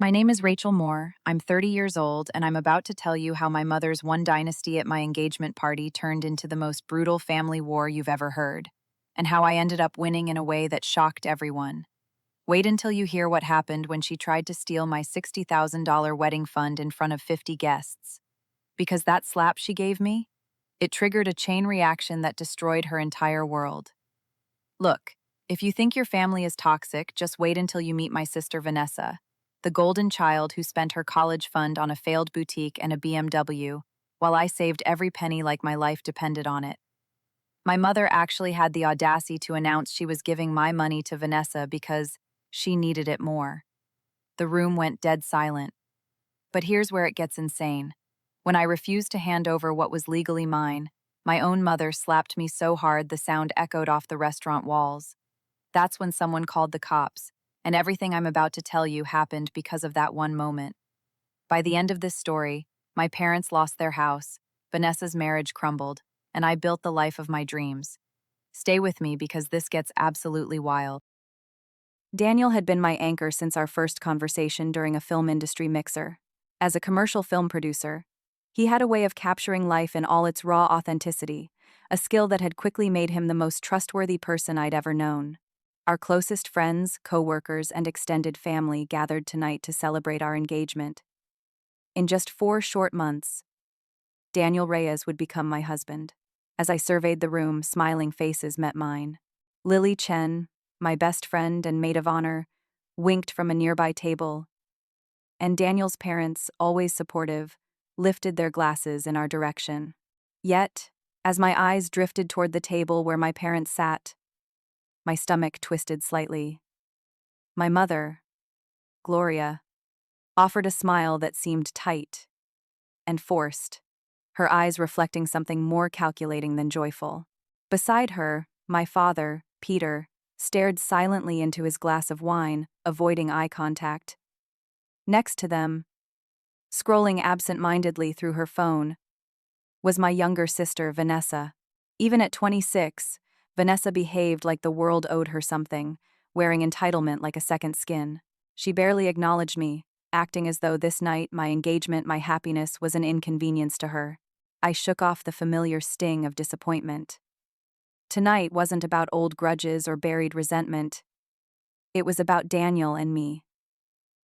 My name is Rachel Moore. I'm 30 years old, and I'm about to tell you how my mother's one dynasty at my engagement party turned into the most brutal family war you've ever heard, and how I ended up winning in a way that shocked everyone. Wait until you hear what happened when she tried to steal my $60,000 wedding fund in front of 50 guests. Because that slap she gave me, it triggered a chain reaction that destroyed her entire world. Look, if you think your family is toxic, just wait until you meet my sister Vanessa, the golden child who spent her college fund on a failed boutique and a BMW, while I saved every penny like my life depended on it. My mother actually had the audacity to announce she was giving my money to Vanessa because she needed it more. The room went dead silent. But here's where it gets insane. When I refused to hand over what was legally mine, my own mother slapped me so hard the sound echoed off the restaurant walls. That's when someone called the cops, and everything I'm about to tell you happened because of that one moment. By the end of this story, my parents lost their house, Vanessa's marriage crumbled, and I built the life of my dreams. Stay with me because this gets absolutely wild. Daniel had been my anchor since our first conversation during a film industry mixer. As a commercial film producer, he had a way of capturing life in all its raw authenticity, a skill that had quickly made him the most trustworthy person I'd ever known. Our closest friends, co-workers, and extended family gathered tonight to celebrate our engagement. In just 4 short months, Daniel Reyes would become my husband. As I surveyed the room, smiling faces met mine. Lily Chen, my best friend and maid of honor, winked from a nearby table, and Daniel's parents, always supportive, lifted their glasses in our direction. Yet, as my eyes drifted toward the table where my parents sat, my stomach twisted slightly. My mother, Gloria, offered a smile that seemed tight and forced, her eyes reflecting something more calculating than joyful. Beside her, my father, Peter, stared silently into his glass of wine, avoiding eye contact. Next to them, scrolling absent-mindedly through her phone, was my younger sister, Vanessa. Even at 26, Vanessa behaved like the world owed her something, wearing entitlement like a second skin. She barely acknowledged me, acting as though this night, my engagement, my happiness, was an inconvenience to her. I shook off the familiar sting of disappointment. Tonight wasn't about old grudges or buried resentment. It was about Daniel and me.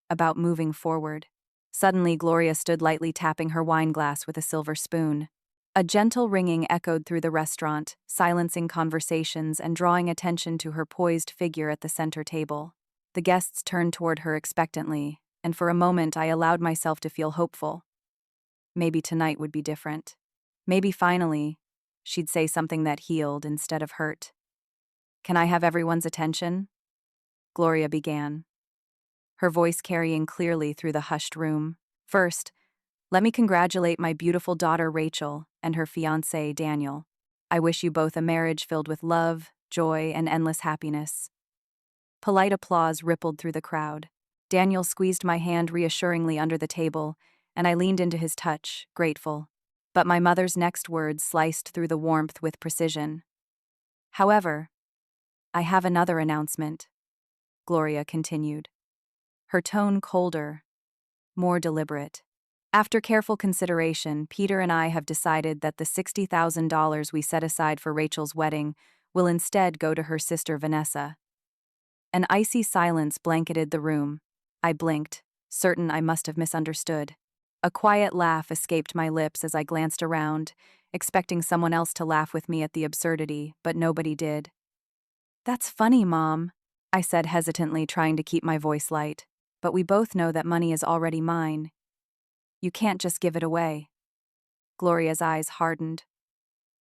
About moving forward. Suddenly, Gloria stood lightly tapping her wine glass with a silver spoon. A gentle ringing echoed through the restaurant, silencing conversations and drawing attention to her poised figure at the center table. The guests turned toward her expectantly, and for a moment I allowed myself to feel hopeful. Maybe tonight would be different. Maybe finally, she'd say something that healed instead of hurt. "Can I have everyone's attention?" Gloria began, her voice carrying clearly through the hushed room. "First, let me congratulate my beautiful daughter Rachel and her fiancé Daniel. I wish you both a marriage filled with love, joy, and endless happiness." Polite applause rippled through the crowd. Daniel squeezed my hand reassuringly under the table, and I leaned into his touch, grateful. But my mother's next words sliced through the warmth with precision. "However, I have another announcement," Gloria continued, her tone colder, more deliberate. "After careful consideration, Peter and I have decided that the $60,000 we set aside for Rachel's wedding will instead go to her sister Vanessa." An icy silence blanketed the room. I blinked, certain I must have misunderstood. A quiet laugh escaped my lips as I glanced around, expecting someone else to laugh with me at the absurdity, but nobody did. "That's funny, Mom," I said hesitantly, trying to keep my voice light. "But we both know that money is already mine. You can't just give it away." Gloria's eyes hardened,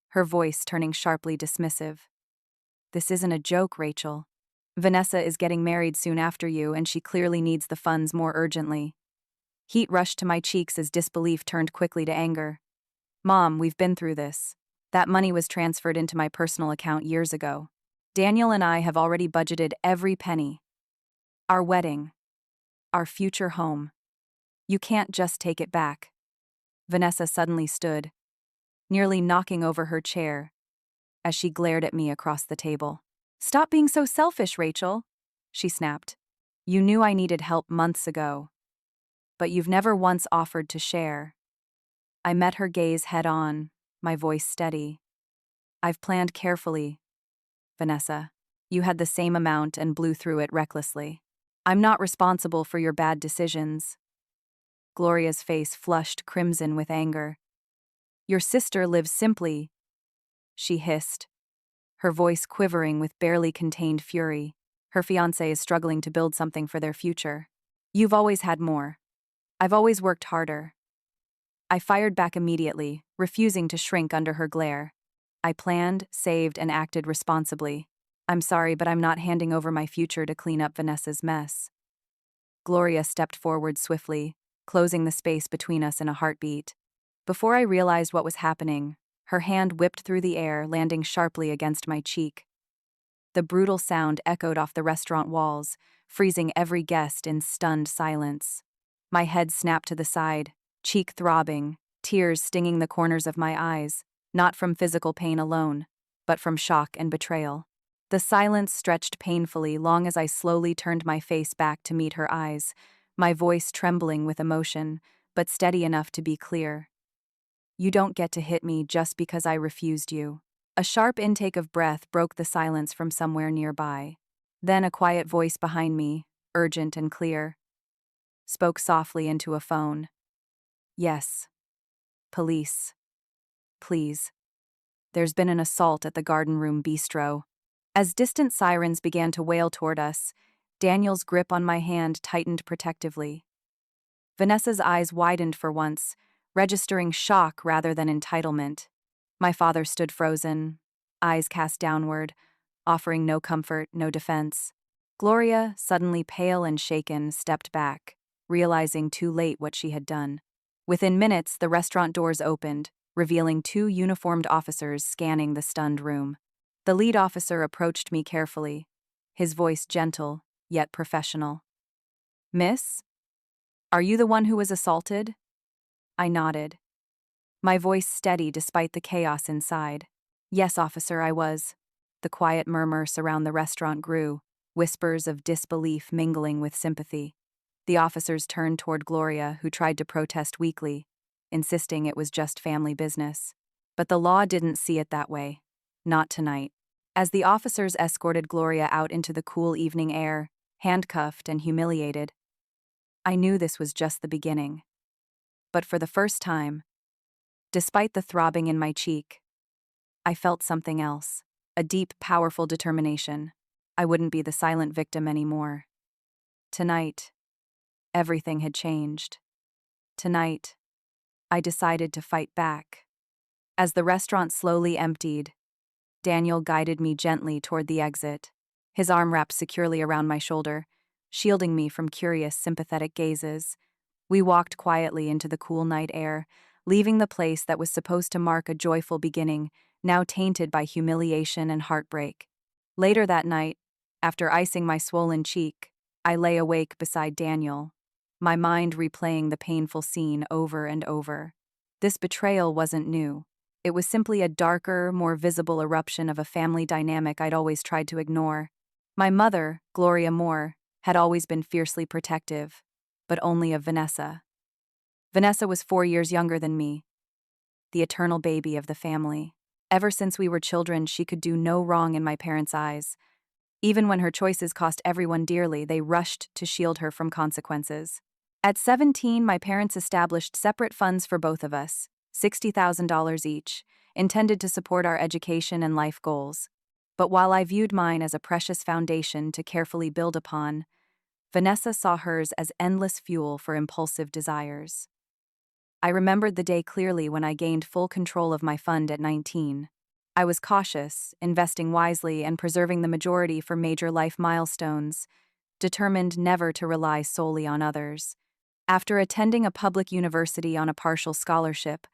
her voice turning sharply dismissive. "This isn't a joke, Rachel. Vanessa is getting married soon after you, and she clearly needs the funds more urgently." Heat rushed to my cheeks as disbelief turned quickly to anger. "Mom, we've been through this. That money was transferred into my personal account years ago. Daniel and I have already budgeted every penny. Our wedding. Our future home. You can't just take it back." Vanessa suddenly stood, nearly knocking over her chair, as she glared at me across the table. "Stop being so selfish, Rachel," she snapped. "You knew I needed help months ago. but you've never once offered to share. I met her gaze head-on, my voice steady. I've planned carefully, Vanessa. You had the same amount and blew through it recklessly. I'm not responsible for your bad decisions. Gloria's face flushed crimson with anger. Your sister lives simply, she hissed, her voice quivering with barely contained fury. Her fiancé is struggling to build something for their future. You've always had more. I've always worked harder. I fired back immediately, refusing to shrink under her glare. I planned, saved, and acted responsibly. I'm sorry, but I'm not handing over my future to clean up Vanessa's mess. Gloria stepped forward swiftly, closing the space between us in a heartbeat. Before I realized what was happening, her hand whipped through the air, landing sharply against my cheek. The brutal sound echoed off the restaurant walls, freezing every guest in stunned silence. My head snapped to the side, cheek throbbing, tears stinging the corners of my eyes, not from physical pain alone, but from shock and betrayal. The silence stretched painfully long as I slowly turned my face back to meet her eyes, my voice trembling with emotion, but steady enough to be clear. You don't get to hit me just because I refused you. A sharp intake of breath broke the silence from somewhere nearby. Then a quiet voice behind me, urgent and clear, spoke softly into a phone. Yes. Police. Please. There's been an assault at the Garden Room Bistro. As distant sirens began to wail toward us, Daniel's grip on my hand tightened protectively. Vanessa's eyes widened for once, registering shock rather than entitlement. My father stood frozen, eyes cast downward, offering no comfort, no defense. Gloria, suddenly pale and shaken, stepped back, realizing too late what she had done. Within minutes, the restaurant doors opened, revealing 2 uniformed officers scanning the stunned room. The lead officer approached me carefully, his voice gentle, yet professional. Miss? Are you the one who was assaulted? I nodded, my voice steady despite the chaos inside. Yes, officer, I was. The quiet murmur surround the restaurant grew, whispers of disbelief mingling with sympathy. The officers turned toward Gloria, who tried to protest weakly, insisting it was just family business. But the law didn't see it that way. Not tonight. As the officers escorted Gloria out into the cool evening air, handcuffed and humiliated, I knew this was just the beginning. But for the first time, despite the throbbing in my cheek, I felt something else, a deep, powerful determination. I wouldn't be the silent victim anymore. Tonight, everything had changed. Tonight, I decided to fight back. As the restaurant slowly emptied, Daniel guided me gently toward the exit, his arm wrapped securely around my shoulder, shielding me from curious, sympathetic gazes. We walked quietly into the cool night air, leaving the place that was supposed to mark a joyful beginning, now tainted by humiliation and heartbreak. Later that night, after icing my swollen cheek, I lay awake beside Daniel, my mind replaying the painful scene over and over. This betrayal wasn't new. It was simply a darker, more visible eruption of a family dynamic I'd always tried to ignore. My mother, Gloria Moore, had always been fiercely protective, but only of Vanessa. Vanessa was 4 years younger than me, the eternal baby of the family. Ever since we were children, she could do no wrong in my parents' eyes. Even when her choices cost everyone dearly, they rushed to shield her from consequences. At 17, my parents established separate funds for both of us, $60,000 each, intended to support our education and life goals. But while I viewed mine as a precious foundation to carefully build upon, Vanessa saw hers as endless fuel for impulsive desires. I remembered the day clearly when I gained full control of my fund at 19. I was cautious, investing wisely and preserving the majority for major life milestones, determined never to rely solely on others. After attending a public university on a partial scholarship,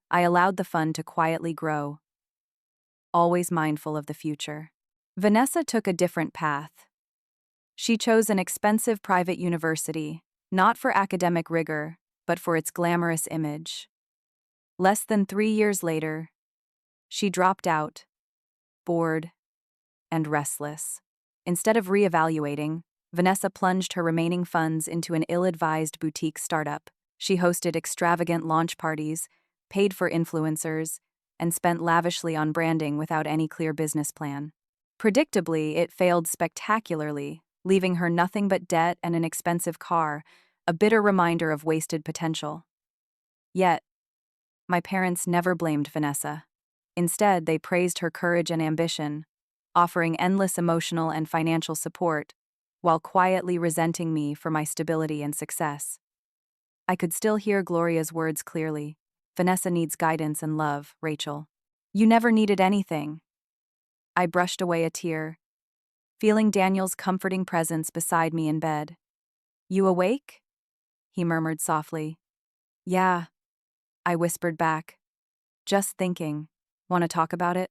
I allowed the fund to quietly grow, always mindful of the future. Vanessa took a different path. She chose an expensive private university, not for academic rigor, but for its glamorous image. Less than 3 years later, she dropped out, bored and restless. Instead of reevaluating, Vanessa plunged her remaining funds into an ill-advised boutique startup. She hosted extravagant launch parties, paid for influencers, and spent lavishly on branding without any clear business plan. Predictably, it failed spectacularly, leaving her nothing but debt and an expensive car, a bitter reminder of wasted potential. Yet, my parents never blamed Vanessa. Instead, they praised her courage and ambition, offering endless emotional and financial support, while quietly resenting me for my stability and success. I could still hear Gloria's words clearly. Vanessa needs guidance and love, Rachel. You never needed anything. I brushed away a tear, feeling Daniel's comforting presence beside me in bed. You awake? He murmured softly. Yeah, I whispered back. Just thinking. Want to talk about it?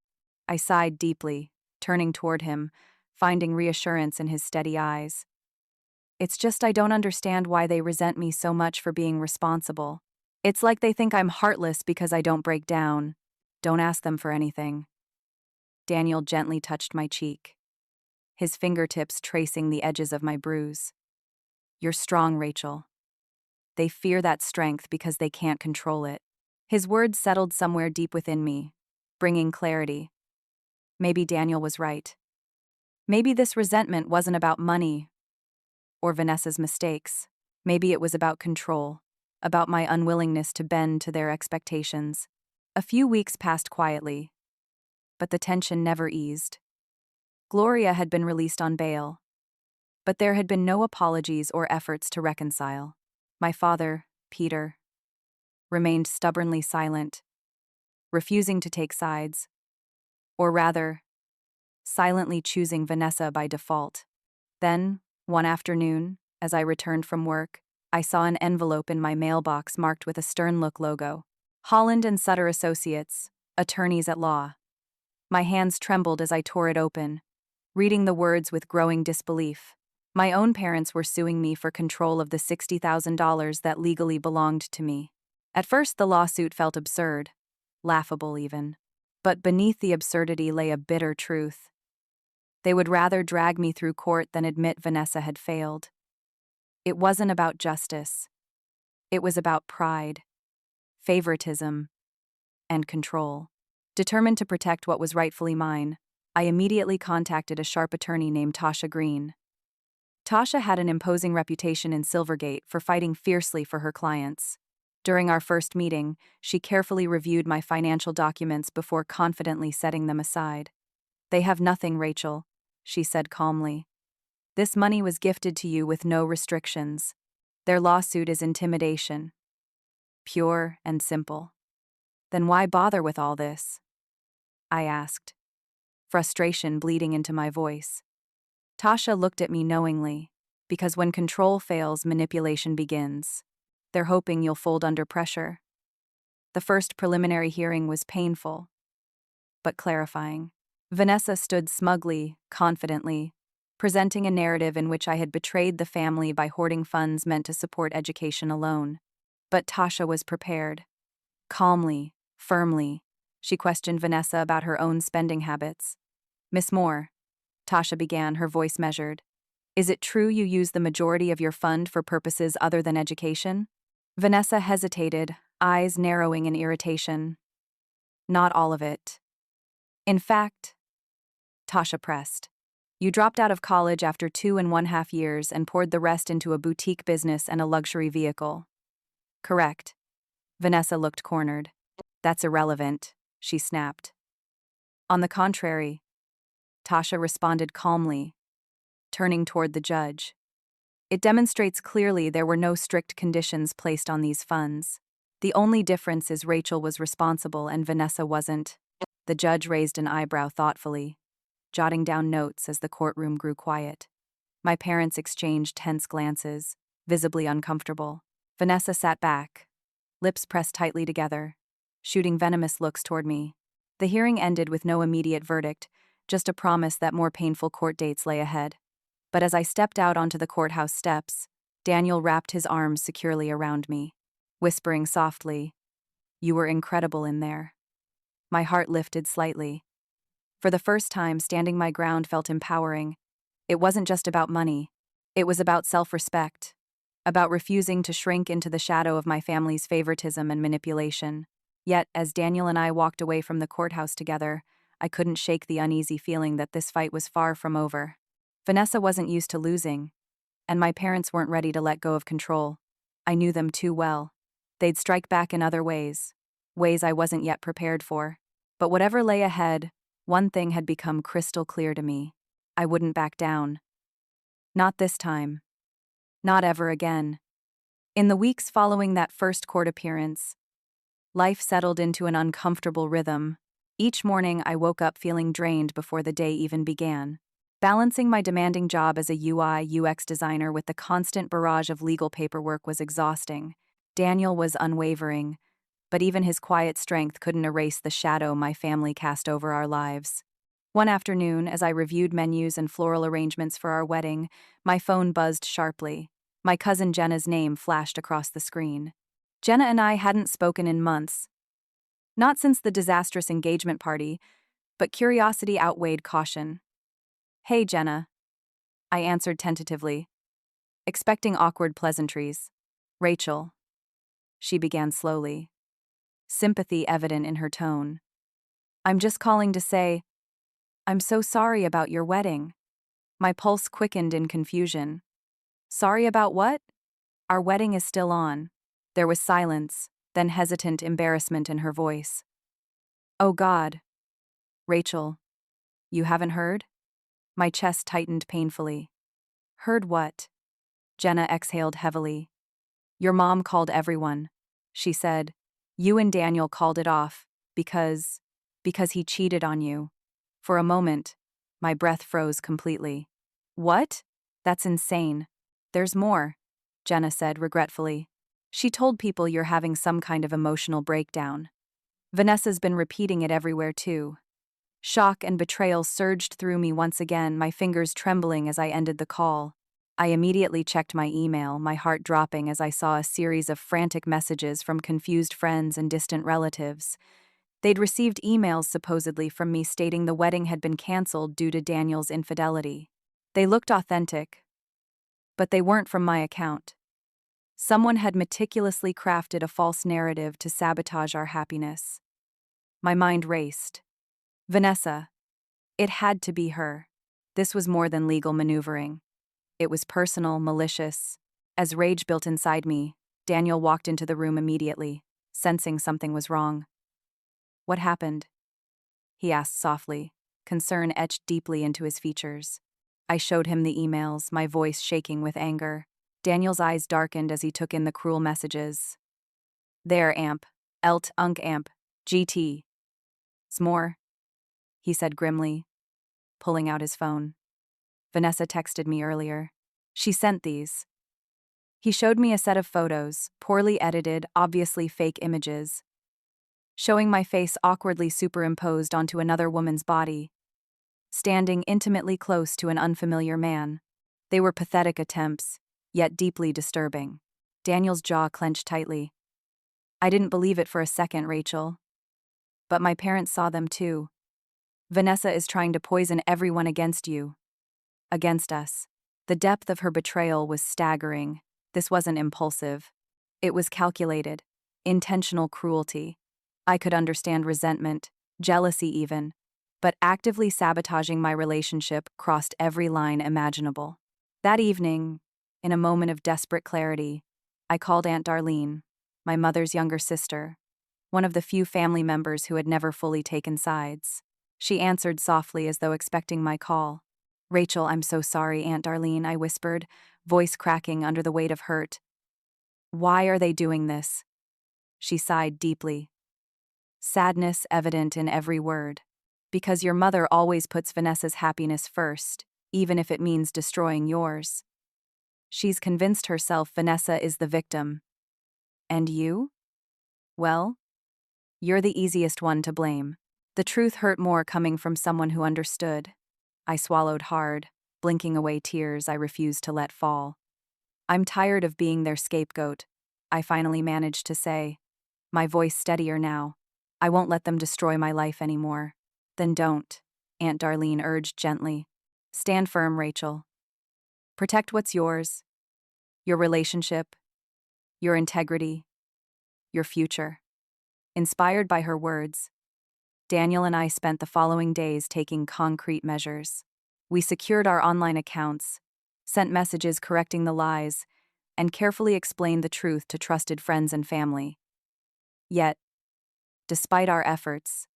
I sighed deeply, turning toward him, finding reassurance in his steady eyes. It's just I don't understand why they resent me so much for being responsible. It's like they think I'm heartless because I don't break down. Don't ask them for anything. Daniel gently touched my cheek, his fingertips tracing the edges of my bruise. You're strong, Rachel. They fear that strength because they can't control it. His words settled somewhere deep within me, bringing clarity. Maybe Daniel was right. Maybe this resentment wasn't about money or Vanessa's mistakes. Maybe it was about control, about my unwillingness to bend to their expectations. A few weeks passed quietly, but the tension never eased. Gloria had been released on bail, but there had been no apologies or efforts to reconcile. My father, Peter, remained stubbornly silent, refusing to take sides, or rather, silently choosing Vanessa by default. Then, one afternoon, as I returned from work, I saw an envelope in my mailbox marked with a stern-look logo. Holland and Sutter Associates, attorneys at law. My hands trembled as I tore it open, reading the words with growing disbelief. My own parents were suing me for control of the $60,000 that legally belonged to me. At first, the lawsuit felt absurd, laughable even. But beneath the absurdity lay a bitter truth. They would rather drag me through court than admit Vanessa had failed. It wasn't about justice. It was about pride, favoritism, and control. Determined to protect what was rightfully mine, I immediately contacted a sharp attorney named Tasha Green. Tasha had an imposing reputation in Silvergate for fighting fiercely for her clients. During our first meeting, she carefully reviewed my financial documents before confidently setting them aside. They have nothing, Rachel, she said calmly. This money was gifted to you with no restrictions. Their lawsuit is intimidation. Pure and simple. Then why bother with all this? I asked, frustration bleeding into my voice. Tasha looked at me knowingly, because when control fails, manipulation begins. They're hoping you'll fold under pressure. The first preliminary hearing was painful, but clarifying. Vanessa stood smugly, confidently, presenting a narrative in which I had betrayed the family by hoarding funds meant to support education alone. But Tasha was prepared. Calmly, firmly, she questioned Vanessa about her own spending habits. Miss Moore, Tasha began, her voice measured. Is it true you use the majority of your fund for purposes other than education? Vanessa hesitated, eyes narrowing in irritation. Not all of it. In fact, Tasha pressed. You dropped out of college after 2.5 years and poured the rest into a boutique business and a luxury vehicle. Correct. Vanessa looked cornered. That's irrelevant, she snapped. On the contrary, Tasha responded calmly, turning toward the judge. It demonstrates clearly there were no strict conditions placed on these funds. The only difference is Rachel was responsible and Vanessa wasn't. The judge raised an eyebrow thoughtfully, jotting down notes as the courtroom grew quiet. My parents exchanged tense glances, visibly uncomfortable. Vanessa sat back, lips pressed tightly together, shooting venomous looks toward me. The hearing ended with no immediate verdict, just a promise that more painful court dates lay ahead. But as I stepped out onto the courthouse steps, Daniel wrapped his arms securely around me, whispering softly, "You were incredible in there." My heart lifted slightly. For the first time, standing my ground felt empowering. It wasn't just about money. It was about self-respect, about refusing to shrink into the shadow of my family's favoritism and manipulation. Yet, as Daniel and I walked away from the courthouse together, I couldn't shake the uneasy feeling that this fight was far from over. Vanessa wasn't used to losing, and my parents weren't ready to let go of control. I knew them too well. They'd strike back in other ways, ways I wasn't yet prepared for. But whatever lay ahead, one thing had become crystal clear to me. I wouldn't back down. Not this time. Not ever again. In the weeks following that first court appearance, life settled into an uncomfortable rhythm. Each morning I woke up feeling drained before the day even began. Balancing my demanding job as a UI/UX designer with the constant barrage of legal paperwork was exhausting. Daniel was unwavering, but even his quiet strength couldn't erase the shadow my family cast over our lives. One afternoon, as I reviewed menus and floral arrangements for our wedding, my phone buzzed sharply. My cousin Jenna's name flashed across the screen. Jenna and I hadn't spoken in months. Not since the disastrous engagement party, but curiosity outweighed caution. "Hey, Jenna," I answered tentatively, expecting awkward pleasantries. "Rachel," she began slowly, sympathy evident in her tone. "I'm just calling to say, I'm so sorry about your wedding." My pulse quickened in confusion. "Sorry about what?" "Our wedding is still on." There was silence, then hesitant embarrassment in her voice. "Oh God. Rachel, you haven't heard?" My chest tightened painfully. "Heard what?" Jenna exhaled heavily. "Your mom called everyone," she said. "You and Daniel called it off, because he cheated on you." For a moment, my breath froze completely. "What? That's insane." "There's more," Jenna said regretfully. "She told people you're having some kind of emotional breakdown. Vanessa's been repeating it everywhere too." Shock and betrayal surged through me once again, my fingers trembling as I ended the call. I immediately checked my email, my heart dropping as I saw a series of frantic messages from confused friends and distant relatives. They'd received emails supposedly from me stating the wedding had been canceled due to Daniel's infidelity. They looked authentic, but they weren't from my account. Someone had meticulously crafted a false narrative to sabotage our happiness. My mind raced. Vanessa. It had to be her. This was more than legal maneuvering. It was personal, malicious. As rage built inside me, Daniel walked into the room immediately, sensing something was wrong. "What happened?" he asked softly, concern etched deeply into his features. I showed him the emails, my voice shaking with anger. Daniel's eyes darkened as he took in the cruel messages. "There, amp. Elt unk amp. GT. S'more," he said grimly, pulling out his phone. "Vanessa texted me earlier. She sent these." He showed me a set of photos, poorly edited, obviously fake images, showing my face awkwardly superimposed onto another woman's body, standing intimately close to an unfamiliar man. They were pathetic attempts, yet deeply disturbing. Daniel's jaw clenched tightly. "I didn't believe it for a second, Rachel. But my parents saw them too. Vanessa is trying to poison everyone against you. Against us." The depth of her betrayal was staggering. This wasn't impulsive. It was calculated, intentional cruelty. I could understand resentment, jealousy even, but actively sabotaging my relationship crossed every line imaginable. That evening, in a moment of desperate clarity, I called Aunt Darlene, my mother's younger sister, one of the few family members who had never fully taken sides. She answered softly as though expecting my call. "Rachel, I'm so sorry, Aunt Darlene," I whispered, voice cracking under the weight of hurt. "Why are they doing this?" She sighed deeply, sadness evident in every word. "Because your mother always puts Vanessa's happiness first, even if it means destroying yours. She's convinced herself Vanessa is the victim. And you? Well, you're the easiest one to blame." The truth hurt more coming from someone who understood. I swallowed hard, blinking away tears I refused to let fall. "I'm tired of being their scapegoat," I finally managed to say, my voice steadier now. "I won't let them destroy my life anymore." "Then don't," Aunt Darlene urged gently. "Stand firm, Rachel. Protect what's yours, your relationship, your integrity, your future. Inspired by her words, Daniel and I spent the following days taking concrete measures. We secured our online accounts, sent messages correcting the lies, and carefully explained the truth to trusted friends and family. Yet, despite our efforts,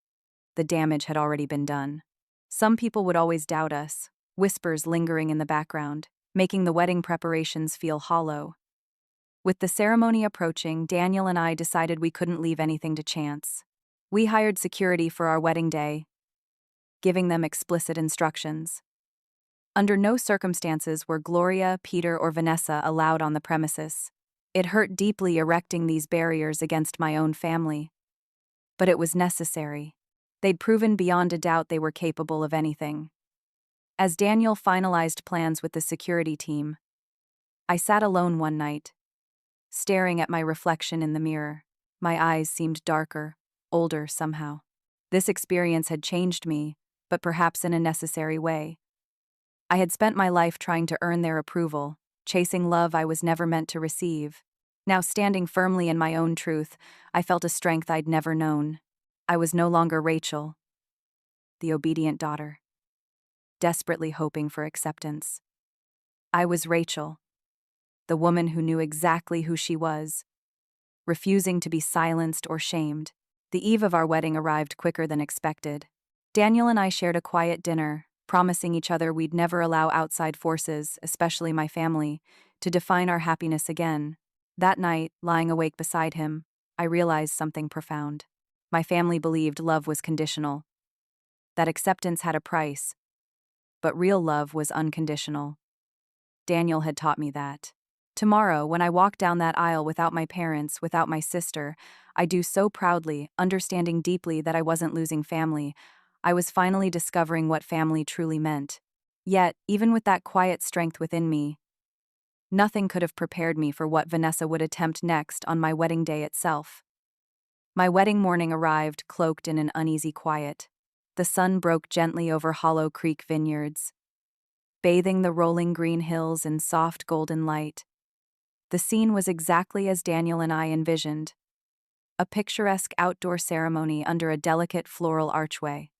the damage had already been done. Some people would always doubt us, whispers lingering in the background, making the wedding preparations feel hollow. With the ceremony approaching, Daniel and I decided we couldn't leave anything to chance. We hired security for our wedding day, giving them explicit instructions. Under no circumstances were Gloria, Peter, or Vanessa allowed on the premises. It hurt deeply erecting these barriers against my own family. But it was necessary. They'd proven beyond a doubt they were capable of anything. As Daniel finalized plans with the security team, I sat alone one night, staring at my reflection in the mirror. My eyes seemed darker, older somehow. This experience had changed me, but perhaps in a necessary way. I had spent my life trying to earn their approval, chasing love I was never meant to receive. Now, standing firmly in my own truth, I felt a strength I'd never known. I was no longer Rachel, the obedient daughter, desperately hoping for acceptance. I was Rachel, the woman who knew exactly who she was, refusing to be silenced or shamed. The eve of our wedding arrived quicker than expected. Daniel and I shared a quiet dinner, promising each other we'd never allow outside forces, especially my family, to define our happiness again. That night, lying awake beside him, I realized something profound. My family believed love was conditional, that acceptance had a price, but real love was unconditional. Daniel had taught me that. Tomorrow, when I walk down that aisle without my parents, without my sister, I do so proudly, understanding deeply that I wasn't losing family. I was finally discovering what family truly meant. Yet, even with that quiet strength within me, nothing could have prepared me for what Vanessa would attempt next on my wedding day itself. My wedding morning arrived cloaked in an uneasy quiet. The sun broke gently over Hollow Creek vineyards, bathing the rolling green hills in soft golden light. The scene was exactly as Daniel and I envisioned. A picturesque outdoor ceremony under a delicate floral archway.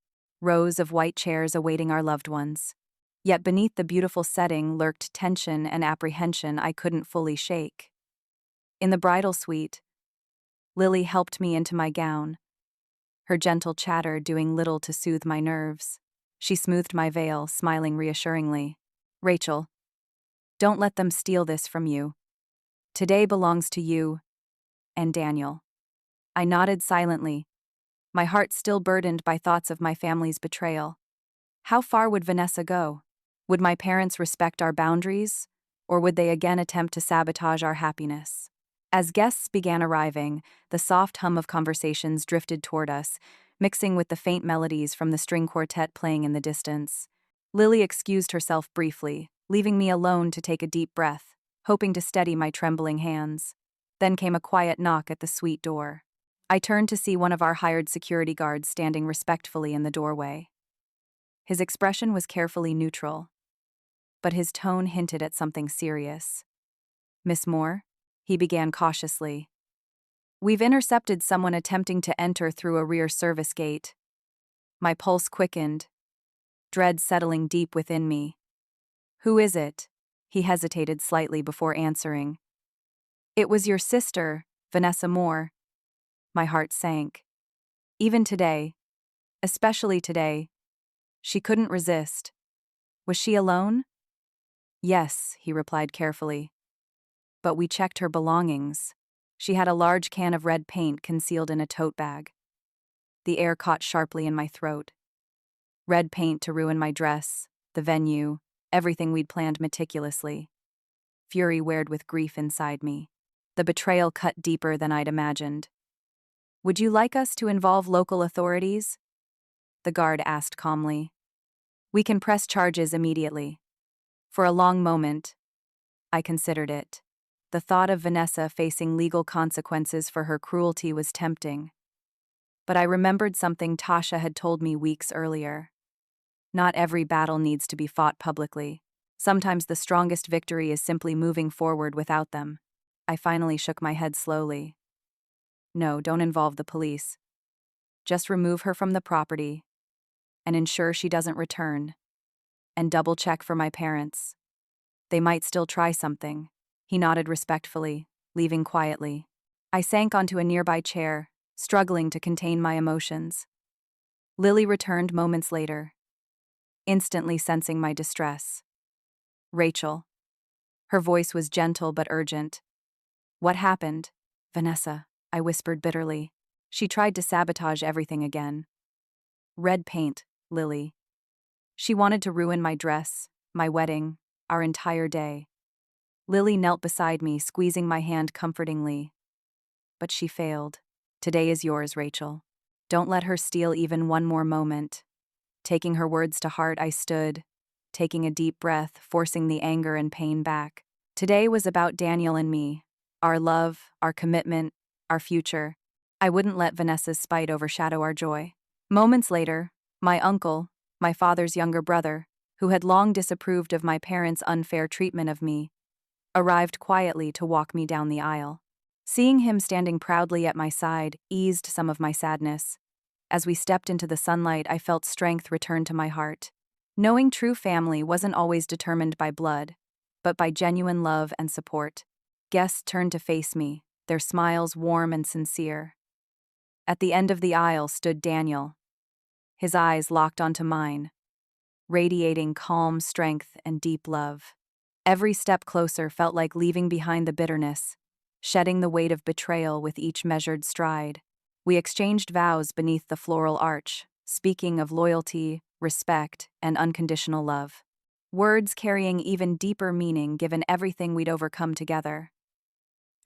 Rows of white chairs awaiting our loved ones. Yet beneath the beautiful setting lurked tension and apprehension I couldn't fully shake. In the bridal suite, Lily helped me into my gown, her gentle chatter doing little to soothe my nerves. She smoothed my veil, smiling reassuringly. "Rachel, don't let them steal this from you. Today belongs to you and Daniel." I nodded silently, my heart still burdened by thoughts of my family's betrayal. How far would Vanessa go? Would my parents respect our boundaries, or would they again attempt to sabotage our happiness? As guests began arriving, the soft hum of conversations drifted toward us, mixing with the faint melodies from the string quartet playing in the distance. Lily excused herself briefly, leaving me alone to take a deep breath, hoping to steady my trembling hands. Then came a quiet knock at the suite door. I turned to see one of our hired security guards standing respectfully in the doorway. His expression was carefully neutral, but his tone hinted at something serious. "Miss Moore?" he began cautiously. "We've intercepted someone attempting to enter through a rear service gate." My pulse quickened, dread settling deep within me. "Who is it?" He hesitated slightly before answering. "It was your sister, Vanessa Moore." My heart sank. Even today, especially today, she couldn't resist. Was she alone? "Yes," he replied carefully. "But we checked her belongings. She had a large can of red paint concealed in a tote bag." The air caught sharply in my throat. Red paint to ruin my dress, the venue, everything we'd planned meticulously. Fury welled with grief inside me. The betrayal cut deeper than I'd imagined. "Would you like us to involve local authorities?" the guard asked calmly. "We can press charges immediately." For a long moment, I considered it. The thought of Vanessa facing legal consequences for her cruelty was tempting. But I remembered something Tasha had told me weeks earlier. Not every battle needs to be fought publicly. Sometimes the strongest victory is simply moving forward without them. I finally shook my head slowly. No, don't involve the police. Just remove her from the property and ensure she doesn't return. And double-check for my parents. They might still try something. He nodded respectfully, leaving quietly. I sank onto a nearby chair, struggling to contain my emotions. Lily returned moments later, instantly sensing my distress. Rachel. Her voice was gentle but urgent. What happened? Vanessa, I whispered bitterly. She tried to sabotage everything again. Red paint, Lily. She wanted to ruin my dress, my wedding, our entire day. Lily knelt beside me, squeezing my hand comfortingly. But she failed. Today is yours, Rachel. Don't let her steal even one more moment. Taking her words to heart, I stood, taking a deep breath, forcing the anger and pain back. Today was about Daniel and me, our love, our commitment, our future. I wouldn't let Vanessa's spite overshadow our joy. Moments later, my uncle, my father's younger brother, who had long disapproved of my parents' unfair treatment of me, arrived quietly to walk me down the aisle. Seeing him standing proudly at my side eased some of my sadness. As we stepped into the sunlight, I felt strength return to my heart. Knowing true family wasn't always determined by blood, but by genuine love and support. Guests turned to face me, their smiles warm and sincere. At the end of the aisle stood Daniel, his eyes locked onto mine, radiating calm strength and deep love. Every step closer felt like leaving behind the bitterness, shedding the weight of betrayal with each measured stride. We exchanged vows beneath the floral arch, speaking of loyalty, respect, and unconditional love. Words carrying even deeper meaning given everything we'd overcome together.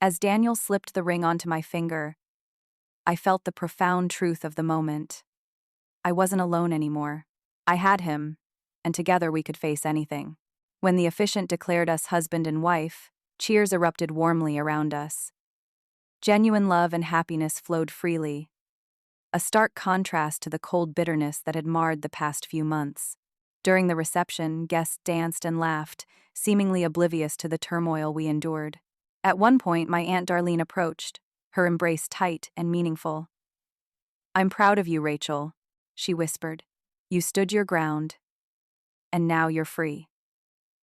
As Daniel slipped the ring onto my finger, I felt the profound truth of the moment. I wasn't alone anymore. I had him, and together we could face anything. When the officiant declared us husband and wife, cheers erupted warmly around us. Genuine love and happiness flowed freely, a stark contrast to the cold bitterness that had marred the past few months. During the reception, guests danced and laughed, seemingly oblivious to the turmoil we endured. At one point, my Aunt Darlene approached, her embrace tight and meaningful. "I'm proud of you, Rachel," she whispered. "You stood your ground, and now you're free."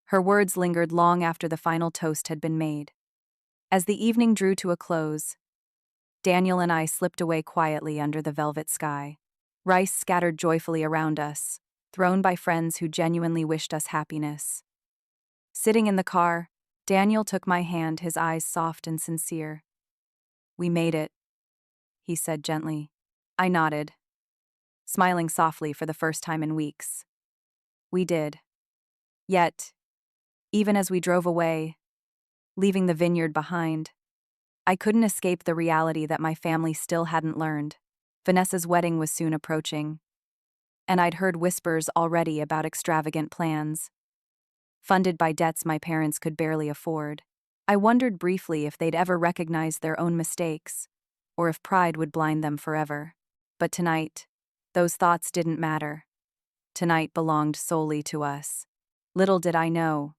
Her words lingered long after the final toast had been made. As the evening drew to a close, Daniel and I slipped away quietly under the velvet sky. Rice scattered joyfully around us, thrown by friends who genuinely wished us happiness. Sitting in the car, Daniel took my hand, his eyes soft and sincere. "We made it," he said gently. I nodded, smiling softly for the first time in weeks. We did. Yet, even as we drove away, leaving the vineyard behind, I couldn't escape the reality that my family still hadn't learned. Vanessa's wedding was soon approaching, and I'd heard whispers already about extravagant plans, funded by debts my parents could barely afford. I wondered briefly if they'd ever recognize their own mistakes, or if pride would blind them forever. But tonight, those thoughts didn't matter. Tonight belonged solely to us. Little did I know,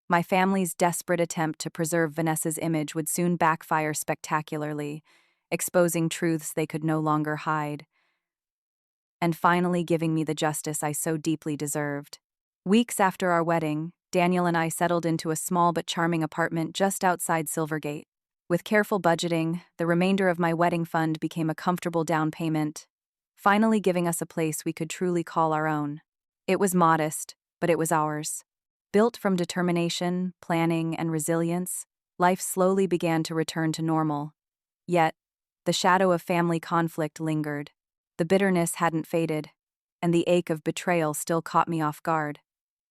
my family's desperate attempt to preserve Vanessa's image would soon backfire spectacularly, exposing truths they could no longer hide, and finally giving me the justice I so deeply deserved. Weeks after our wedding, Daniel and I settled into a small but charming apartment just outside Silvergate. With careful budgeting, the remainder of my wedding fund became a comfortable down payment, finally giving us a place we could truly call our own. It was modest, but it was ours. Built from determination, planning, and resilience, life slowly began to return to normal. Yet, the shadow of family conflict lingered. The bitterness hadn't faded, and the ache of betrayal still caught me off guard,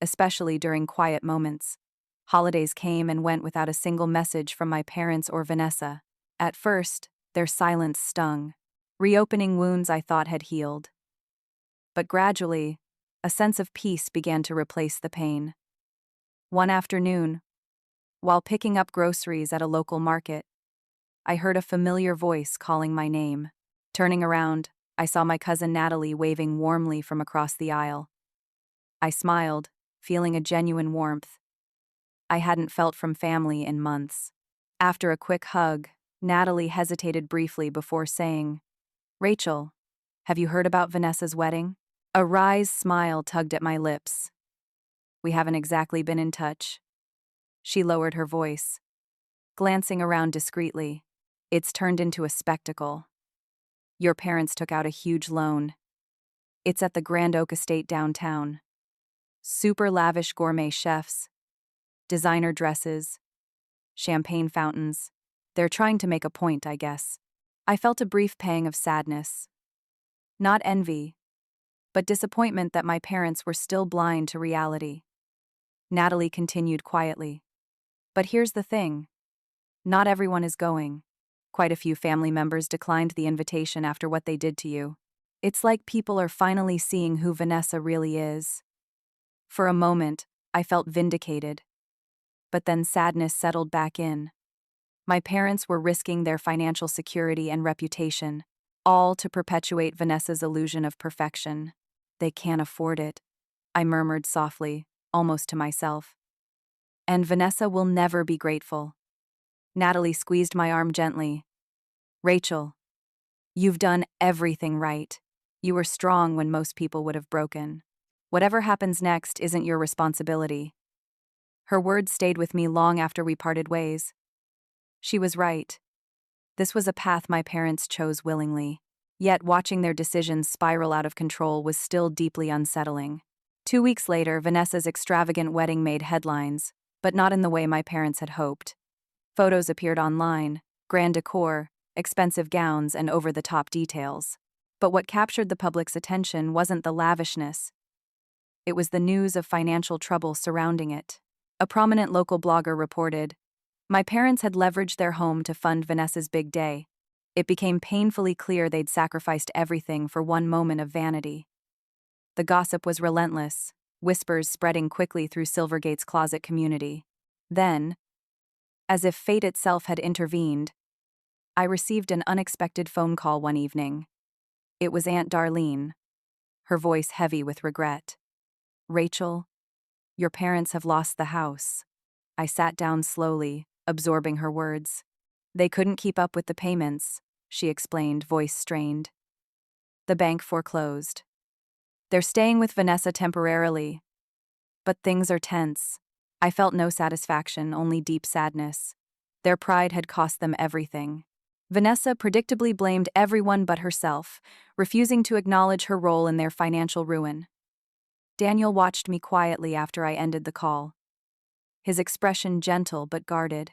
especially during quiet moments. Holidays came and went without a single message from my parents or Vanessa. At first, their silence stung, reopening wounds I thought had healed. But gradually, a sense of peace began to replace the pain. One afternoon, while picking up groceries at a local market, I heard a familiar voice calling my name. Turning around, I saw my cousin Natalie waving warmly from across the aisle. I smiled, feeling a genuine warmth I hadn't felt from family in months. After a quick hug, Natalie hesitated briefly before saying, "Rachel, have you heard about Vanessa's wedding?" A wry smile tugged at my lips. "We haven't exactly been in touch." She lowered her voice, glancing around discreetly. "It's turned into a spectacle. Your parents took out a huge loan. It's at the Grand Oak Estate downtown. Super lavish gourmet chefs, designer dresses, champagne fountains. They're trying to make a point, I guess." I felt a brief pang of sadness. Not envy, but disappointment that my parents were still blind to reality. Natalie continued quietly. "But here's the thing. Not everyone is going. Quite a few family members declined the invitation after what they did to you. It's like people are finally seeing who Vanessa really is." For a moment, I felt vindicated. But then sadness settled back in. My parents were risking their financial security and reputation, all to perpetuate Vanessa's illusion of perfection. "They can't afford it," I murmured softly, almost to myself. "And Vanessa will never be grateful." Natalie squeezed my arm gently. "Rachel, you've done everything right. You were strong when most people would have broken. Whatever happens next isn't your responsibility." Her words stayed with me long after we parted ways. She was right. This was a path my parents chose willingly. Yet watching their decisions spiral out of control was still deeply unsettling. 2 weeks later, Vanessa's extravagant wedding made headlines, but not in the way my parents had hoped. Photos appeared online, grand decor, expensive gowns, and over-the-top details. But what captured the public's attention wasn't the lavishness. It was the news of financial trouble surrounding it. A prominent local blogger reported, "My parents had leveraged their home to fund Vanessa's big day. It became painfully clear they'd sacrificed everything for one moment of vanity." The gossip was relentless, whispers spreading quickly through Silvergate's closet community. Then, as if fate itself had intervened, I received an unexpected phone call one evening. It was Aunt Darlene, her voice heavy with regret. "Rachel, your parents have lost the house." I sat down slowly, absorbing her words. "They couldn't keep up with the payments," she explained, voice strained. "The bank foreclosed. They're staying with Vanessa temporarily. But things are tense." I felt no satisfaction, only deep sadness. Their pride had cost them everything. Vanessa predictably blamed everyone but herself, refusing to acknowledge her role in their financial ruin. Daniel watched me quietly after I ended the call, his expression gentle but guarded.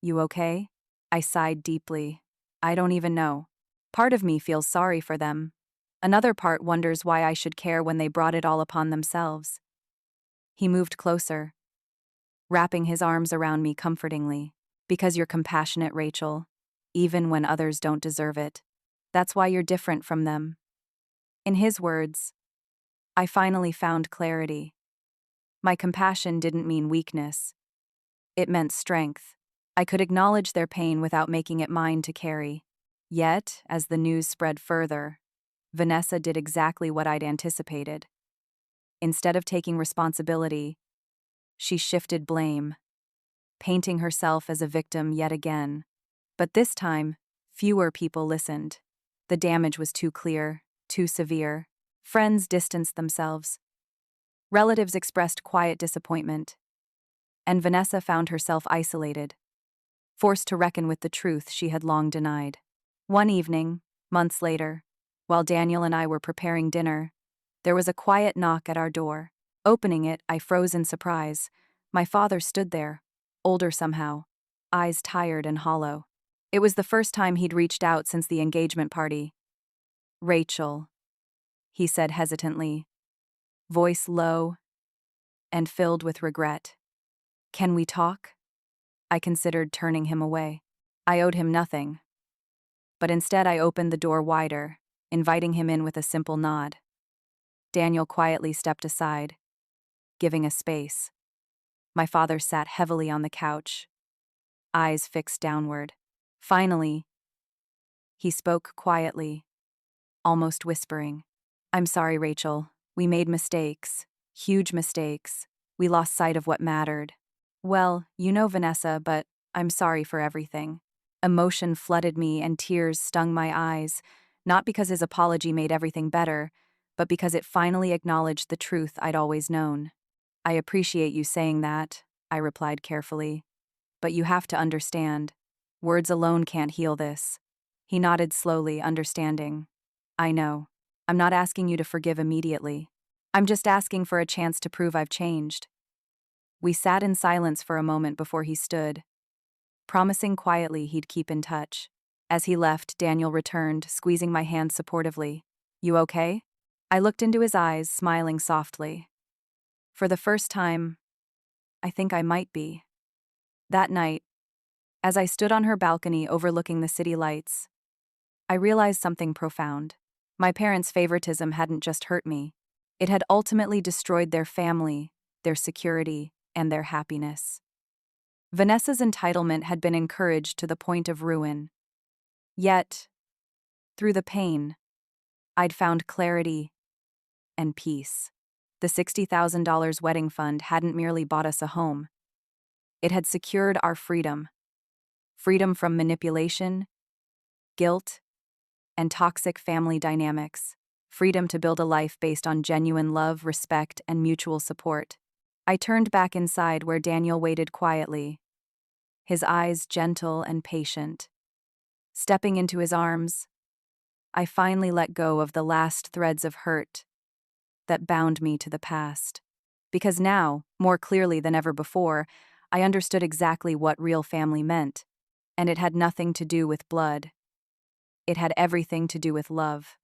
"You okay?" I sighed deeply. "I don't even know. Part of me feels sorry for them. Another part wonders why I should care when they brought it all upon themselves." He moved closer, wrapping his arms around me comfortingly. "Because you're compassionate, Rachel, even when others don't deserve it. That's why you're different from them." In his words, I finally found clarity. My compassion didn't mean weakness. It meant strength. I could acknowledge their pain without making it mine to carry. Yet, as the news spread further, Vanessa did exactly what I'd anticipated. Instead of taking responsibility, she shifted blame, painting herself as a victim yet again. But this time, fewer people listened. The damage was too clear, too severe. Friends distanced themselves. Relatives expressed quiet disappointment. And Vanessa found herself isolated, forced to reckon with the truth she had long denied. One evening, months later, while Daniel and I were preparing dinner, there was a quiet knock at our door. Opening it, I froze in surprise. My father stood there, older somehow, eyes tired and hollow. It was the first time he'd reached out since the engagement party. "Rachel," he said hesitantly, voice low and filled with regret. "Can we talk?" I considered turning him away. I owed him nothing. But instead I opened the door wider, inviting him in with a simple nod. Daniel quietly stepped aside, giving us space. My father sat heavily on the couch, eyes fixed downward. Finally, he spoke quietly, almost whispering. "I'm sorry, Rachel. We made mistakes. Huge mistakes. We lost sight of what mattered. Well, you know, Vanessa, but I'm sorry for everything. Emotion flooded me and tears stung my eyes, not because his apology made everything better, but because it finally acknowledged the truth I'd always known. I appreciate you saying that, I replied carefully. But you have to understand. Words alone can't heal this. He nodded slowly, understanding. I know. I'm not asking you to forgive immediately. I'm just asking for a chance to prove I've changed. We sat in silence for a moment before he stood, promising quietly he'd keep in touch. As he left, Daniel returned, squeezing my hand supportively. You okay? I looked into his eyes, smiling softly. For the first time, I think I might be. That night, as I stood on her balcony overlooking the city lights, I realized something profound. My parents' favoritism hadn't just hurt me. It had ultimately destroyed their family, their security, and their happiness. Vanessa's entitlement had been encouraged to the point of ruin. Yet, through the pain, I'd found clarity and peace. The $60,000 wedding fund hadn't merely bought us a home. It had secured our freedom. Freedom from manipulation, guilt, and toxic family dynamics. Freedom to build a life based on genuine love, respect, and mutual support. I turned back inside where Daniel waited quietly, his eyes gentle and patient. Stepping into his arms, I finally let go of the last threads of hurt that bound me to the past. Because now, more clearly than ever before, I understood exactly what real family meant, and it had nothing to do with blood. It had everything to do with love.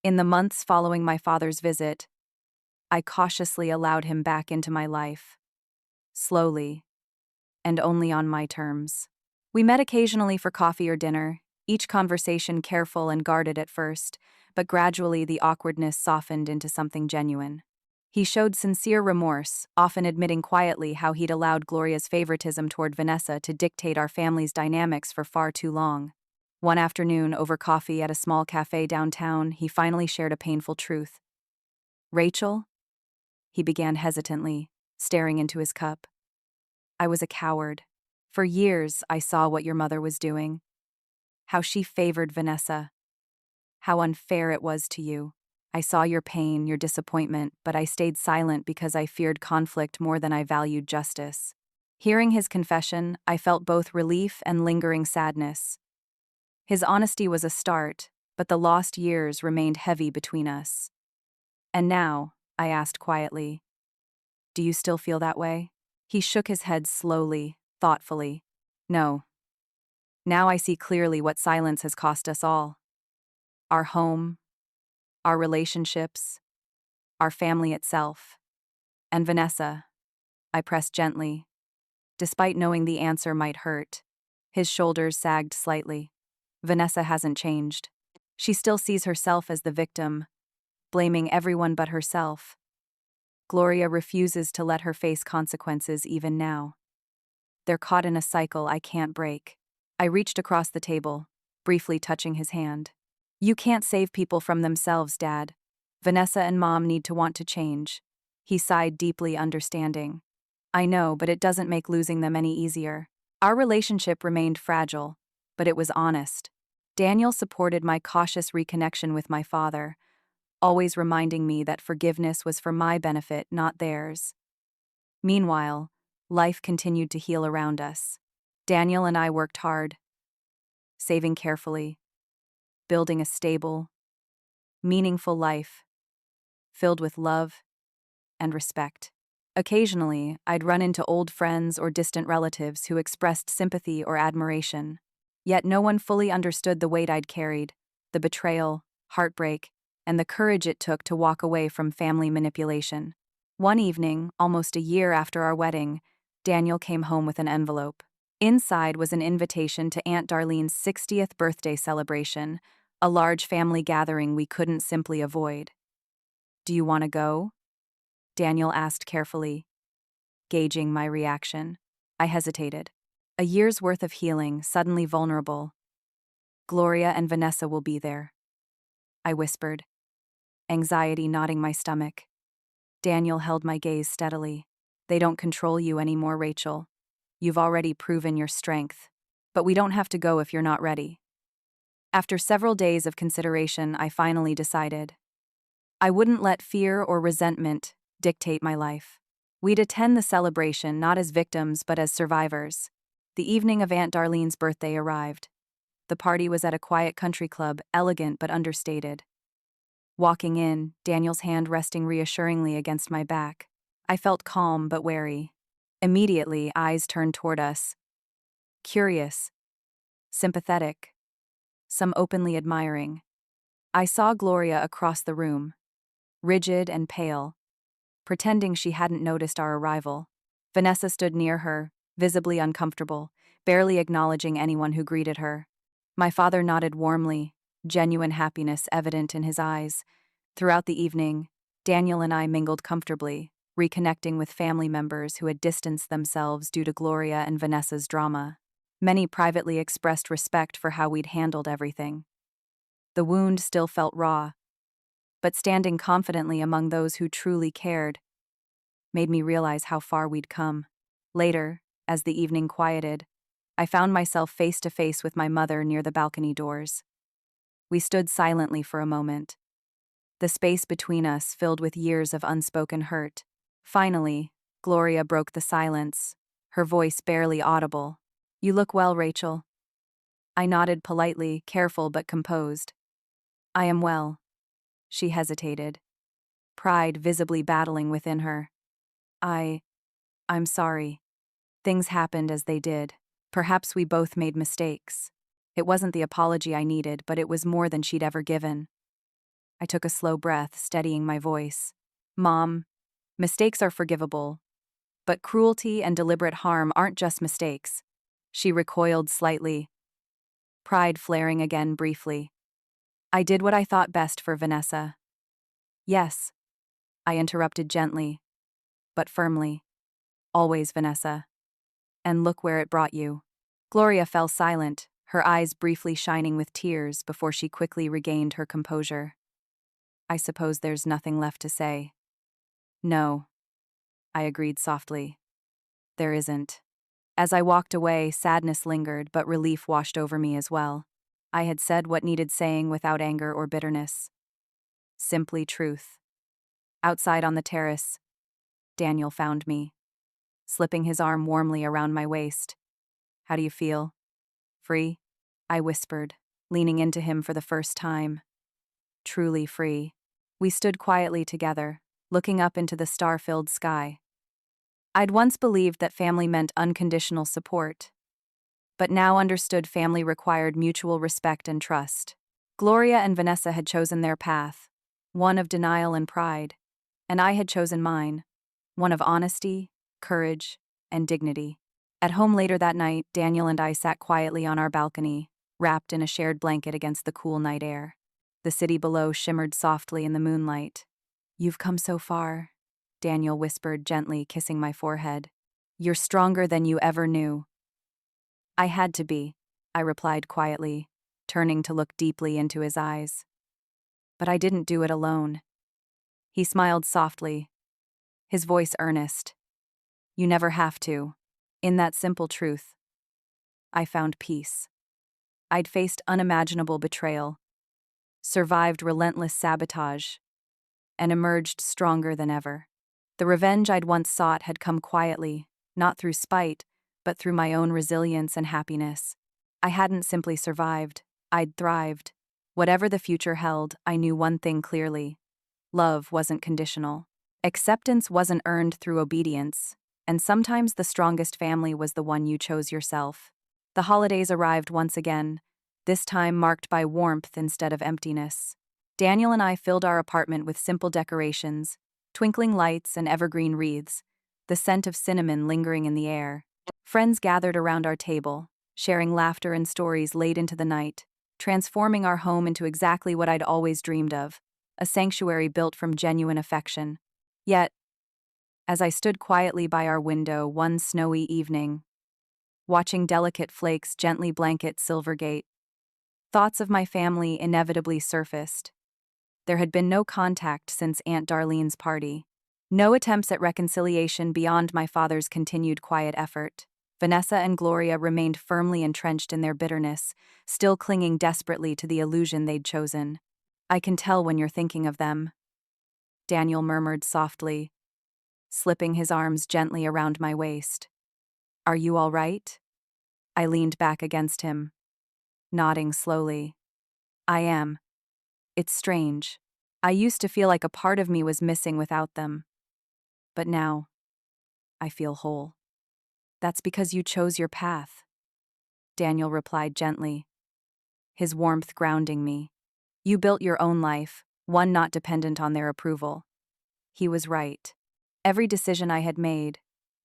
In the months following my father's visit, I cautiously allowed him back into my life. Slowly, and only on my terms. We met occasionally for coffee or dinner, each conversation careful and guarded at first, but gradually the awkwardness softened into something genuine. He showed sincere remorse, often admitting quietly how he'd allowed Gloria's favoritism toward Vanessa to dictate our family's dynamics for far too long. One afternoon, over coffee at a small cafe downtown, he finally shared a painful truth. Rachel? He began hesitantly, staring into his cup. I was a coward. For years, I saw what your mother was doing. How she favored Vanessa. How unfair it was to you. I saw your pain, your disappointment, but I stayed silent because I feared conflict more than I valued justice. Hearing his confession, I felt both relief and lingering sadness. His honesty was a start, but the lost years remained heavy between us. And now, I asked quietly, do you still feel that way? He shook his head slowly, thoughtfully. No. Now I see clearly what silence has cost us all. Our home, our relationships, our family itself. And Vanessa, I pressed gently. Despite knowing the answer might hurt, his shoulders sagged slightly. Vanessa hasn't changed. She still sees herself as the victim, blaming everyone but herself. Gloria refuses to let her face consequences even now. They're caught in a cycle I can't break. I reached across the table, briefly touching his hand. You can't save people from themselves, Dad. Vanessa and Mom need to want to change. He sighed deeply, understanding. I know, but it doesn't make losing them any easier. Our relationship remained fragile, but it was honest. Daniel supported my cautious reconnection with my father, always reminding me that forgiveness was for my benefit, not theirs. Meanwhile, life continued to heal around us. Daniel and I worked hard, saving carefully, building a stable, meaningful life, filled with love and respect. Occasionally, I'd run into old friends or distant relatives who expressed sympathy or admiration. Yet no one fully understood the weight I'd carried, the betrayal, heartbreak, and the courage it took to walk away from family manipulation. One evening, almost a year after our wedding, Daniel came home with an envelope. Inside was an invitation to Aunt Darlene's 60th birthday celebration, a large family gathering we couldn't simply avoid. Do you want to go? Daniel asked carefully, gauging my reaction. I hesitated. A year's worth of healing, suddenly vulnerable. Gloria and Vanessa will be there, I whispered, anxiety knotting my stomach. Daniel held my gaze steadily. They don't control you anymore, Rachel. You've already proven your strength. But we don't have to go if you're not ready. After several days of consideration, I finally decided. I wouldn't let fear or resentment dictate my life. We'd attend the celebration not as victims but as survivors. The evening of Aunt Darlene's birthday arrived. The party was at a quiet country club, elegant but understated. Walking in, Daniel's hand resting reassuringly against my back, I felt calm but wary. Immediately, eyes turned toward us. Curious, sympathetic, some openly admiring. I saw Gloria across the room, rigid and pale, pretending she hadn't noticed our arrival. Vanessa stood near her, visibly uncomfortable, barely acknowledging anyone who greeted her. My father nodded warmly, genuine happiness evident in his eyes. Throughout the evening, Daniel and I mingled comfortably, reconnecting with family members who had distanced themselves due to Gloria and Vanessa's drama. Many privately expressed respect for how we'd handled everything. The wound still felt raw, but standing confidently among those who truly cared made me realize how far we'd come. Later, as the evening quieted, I found myself face to face with my mother near the balcony doors. We stood silently for a moment, the space between us filled with years of unspoken hurt. Finally, Gloria broke the silence, her voice barely audible. "You look well, Rachel." I nodded politely, careful but composed. "I am well." She hesitated, pride visibly battling within her. I'm sorry. Things happened as they did. Perhaps we both made mistakes. It wasn't the apology I needed, but it was more than she'd ever given. I took a slow breath, steadying my voice. "Mom, mistakes are forgivable, but cruelty and deliberate harm aren't just mistakes." She recoiled slightly, pride flaring again briefly. "I did what I thought best for Vanessa." "Yes," I interrupted gently, but firmly. "Always, Vanessa. And look where it brought you." Gloria fell silent, her eyes briefly shining with tears before she quickly regained her composure. "I suppose there's nothing left to say." "No," I agreed softly. "There isn't." As I walked away, sadness lingered, but relief washed over me as well. I had said what needed saying without anger or bitterness. Simply truth. Outside on the terrace, Daniel found me, slipping his arm warmly around my waist. "How do you feel? Free?" I whispered, leaning into him for the first time. Truly free. We stood quietly together, looking up into the star-filled sky. I'd once believed that family meant unconditional support, but now understood family required mutual respect and trust. Gloria and Vanessa had chosen their path, one of denial and pride, and I had chosen mine, one of honesty, courage, and dignity. At home later that night, Daniel and I sat quietly on our balcony, wrapped in a shared blanket against the cool night air. The city below shimmered softly in the moonlight. "You've come so far," Daniel whispered gently, kissing my forehead. "You're stronger than you ever knew." "I had to be," I replied quietly, turning to look deeply into his eyes. "But I didn't do it alone." He smiled softly, his voice earnest. "You never have to." In that simple truth, I found peace. I'd faced unimaginable betrayal, survived relentless sabotage, and emerged stronger than ever. The revenge I'd once sought had come quietly, not through spite, but through my own resilience and happiness. I hadn't simply survived, I'd thrived. Whatever the future held, I knew one thing clearly. Love wasn't conditional. Acceptance wasn't earned through obedience, and sometimes the strongest family was the one you chose yourself. The holidays arrived once again, this time marked by warmth instead of emptiness. Daniel and I filled our apartment with simple decorations, twinkling lights and evergreen wreaths, the scent of cinnamon lingering in the air. Friends gathered around our table, sharing laughter and stories late into the night, transforming our home into exactly what I'd always dreamed of, a sanctuary built from genuine affection. Yet, as I stood quietly by our window one snowy evening, watching delicate flakes gently blanket Silvergate, thoughts of my family inevitably surfaced. There had been no contact since Aunt Darlene's party. No attempts at reconciliation beyond my father's continued quiet effort. Vanessa and Gloria remained firmly entrenched in their bitterness, still clinging desperately to the illusion they'd chosen. "I can tell when you're thinking of them," Daniel murmured softly, slipping his arms gently around my waist. "Are you all right?" I leaned back against him, nodding slowly. "I am. It's strange. I used to feel like a part of me was missing without them. But now, I feel whole." "That's because you chose your path," Daniel replied gently, his warmth grounding me. "You built your own life, one not dependent on their approval." He was right. Every decision I had made,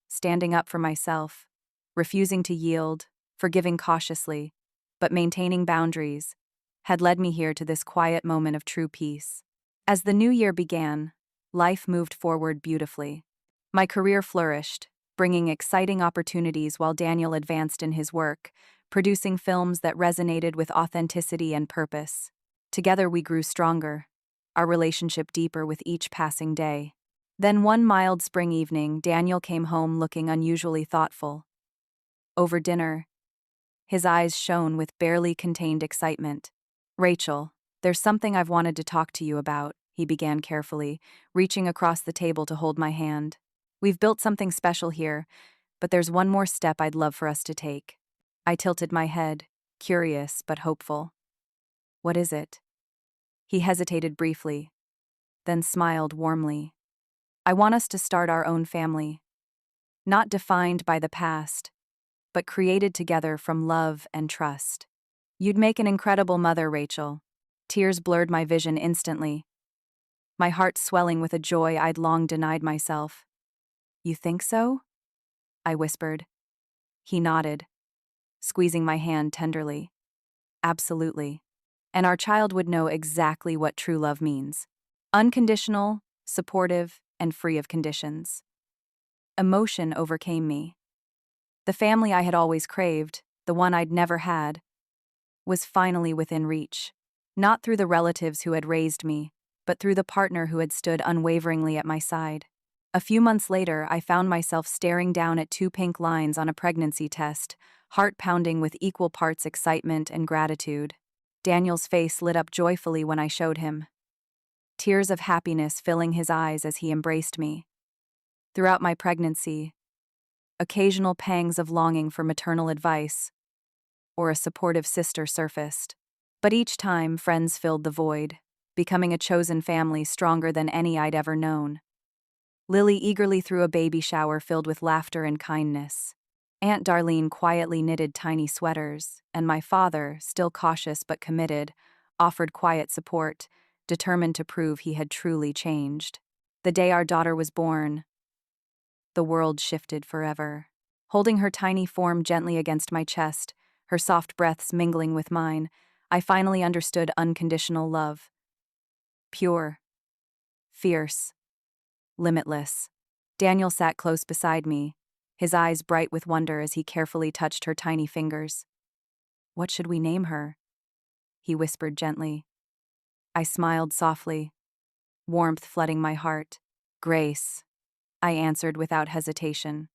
standing up for myself, refusing to yield, forgiving cautiously, but maintaining boundaries, had led me here to this quiet moment of true peace. As the new year began, life moved forward beautifully. My career flourished, bringing exciting opportunities while Daniel advanced in his work, producing films that resonated with authenticity and purpose. Together we grew stronger, our relationship deeper with each passing day. Then one mild spring evening, Daniel came home looking unusually thoughtful. Over dinner, his eyes shone with barely contained excitement. "Rachel, there's something I've wanted to talk to you about," he began carefully, reaching across the table to hold my hand. "We've built something special here, but there's one more step I'd love for us to take." I tilted my head, curious but hopeful. "What is it?" He hesitated briefly, then smiled warmly. "I want us to start our own family. Not defined by the past, but created together from love and trust. You'd make an incredible mother, Rachel." Tears blurred my vision instantly, my heart swelling with a joy I'd long denied myself. "You think so?" I whispered. He nodded, squeezing my hand tenderly. "Absolutely. And our child would know exactly what true love means. Unconditional, supportive, and free of conditions." Emotion overcame me. The family I had always craved, the one I'd never had, was finally within reach. Not through the relatives who had raised me, but through the partner who had stood unwaveringly at my side. A few months later, I found myself staring down at 2 pink lines on a pregnancy test, heart pounding with equal parts excitement and gratitude. Daniel's face lit up joyfully when I showed him, tears of happiness filling his eyes as he embraced me. Throughout my pregnancy, occasional pangs of longing for maternal advice or a supportive sister surfaced. But each time, friends filled the void, becoming a chosen family stronger than any I'd ever known. Lily eagerly threw a baby shower filled with laughter and kindness. Aunt Darlene quietly knitted tiny sweaters, and my father, still cautious but committed, offered quiet support, determined to prove he had truly changed. The day our daughter was born, the world shifted forever. Holding her tiny form gently against my chest, her soft breaths mingling with mine, I finally understood unconditional love. Pure, fierce, limitless. Daniel sat close beside me, his eyes bright with wonder as he carefully touched her tiny fingers. "What should we name her?" he whispered gently. I smiled softly, warmth flooding my heart. "Grace," I answered without hesitation,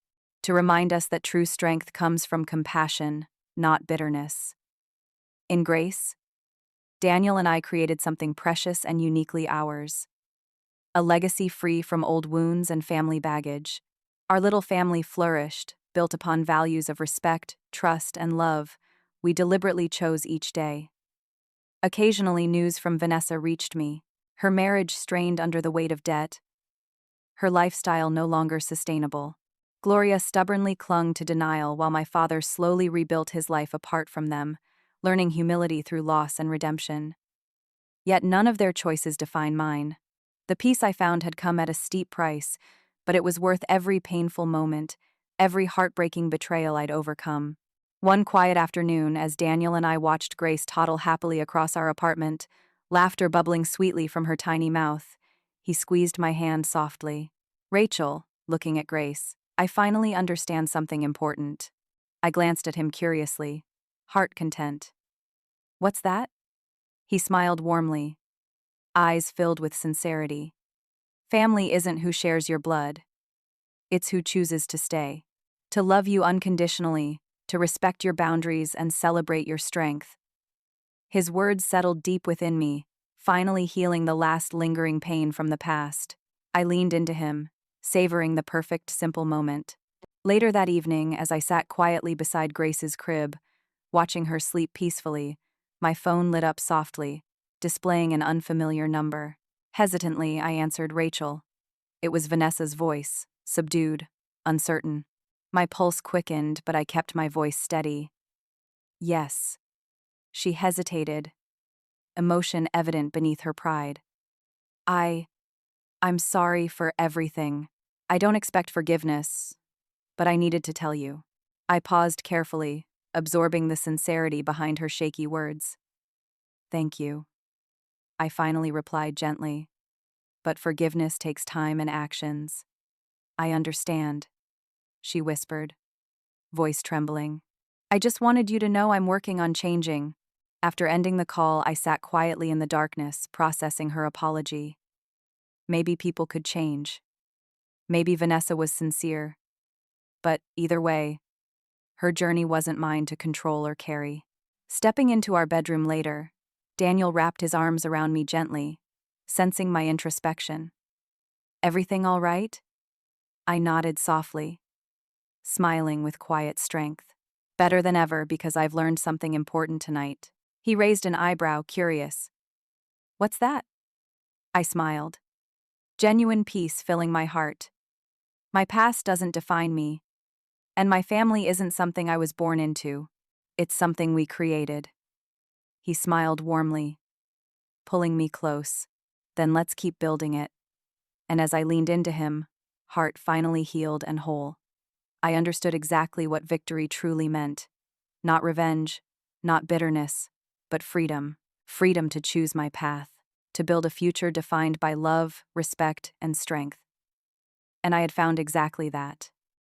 to remind us that true strength comes from compassion, not bitterness. In Grace, Daniel and I created something precious and uniquely ours. A legacy free from old wounds and family baggage. Our little family flourished, built upon values of respect, trust, and love we deliberately chose each day. Occasionally, news from Vanessa reached me. Her marriage strained under the weight of debt, her lifestyle no longer sustainable. Gloria stubbornly clung to denial while my father slowly rebuilt his life apart from them, learning humility through loss and redemption. Yet none of their choices define mine. The peace I found had come at a steep price, but it was worth every painful moment, every heartbreaking betrayal I'd overcome. One quiet afternoon, as Daniel and I watched Grace toddle happily across our apartment, laughter bubbling sweetly from her tiny mouth, he squeezed my hand softly. "Rachel," looking at Grace, "I finally understand something important." I glanced at him curiously, heart content. "What's that?" He smiled warmly, eyes filled with sincerity. Family isn't who shares your blood, it's who chooses to stay. To love you unconditionally, to respect your boundaries and celebrate your strength. His words settled deep within me, finally healing the last lingering pain from the past. I leaned into him, savoring the perfect, simple moment. Later that evening, as I sat quietly beside Grace's crib, watching her sleep peacefully, my phone lit up softly, displaying an unfamiliar number. Hesitantly, I answered Rachel. It was Vanessa's voice, subdued, uncertain. My pulse quickened, but I kept my voice steady. Yes. She hesitated, emotion evident beneath her pride. I'm sorry for everything. I don't expect forgiveness, but I needed to tell you. I paused carefully, absorbing the sincerity behind her shaky words. Thank you. I finally replied gently. But forgiveness takes time and actions. I understand, she whispered, voice trembling. I just wanted you to know I'm working on changing. After ending the call, I sat quietly in the darkness, processing her apology. Maybe people could change. Maybe Vanessa was sincere. But either way, her journey wasn't mine to control or carry. Stepping into our bedroom later, Daniel wrapped his arms around me gently, sensing my introspection. Everything all right? I nodded softly, smiling with quiet strength. Better than ever because I've learned something important tonight. He raised an eyebrow, curious. What's that? I smiled. Genuine peace filling my heart. My past doesn't define me, and my family isn't something I was born into. It's something we created. He smiled warmly, pulling me close. Then let's keep building it. And as I leaned into him, heart finally healed and whole. I understood exactly what victory truly meant. Not revenge, not bitterness, but freedom. Freedom to choose my path, to build a future defined by love, respect, and strength. And I had found exactly that.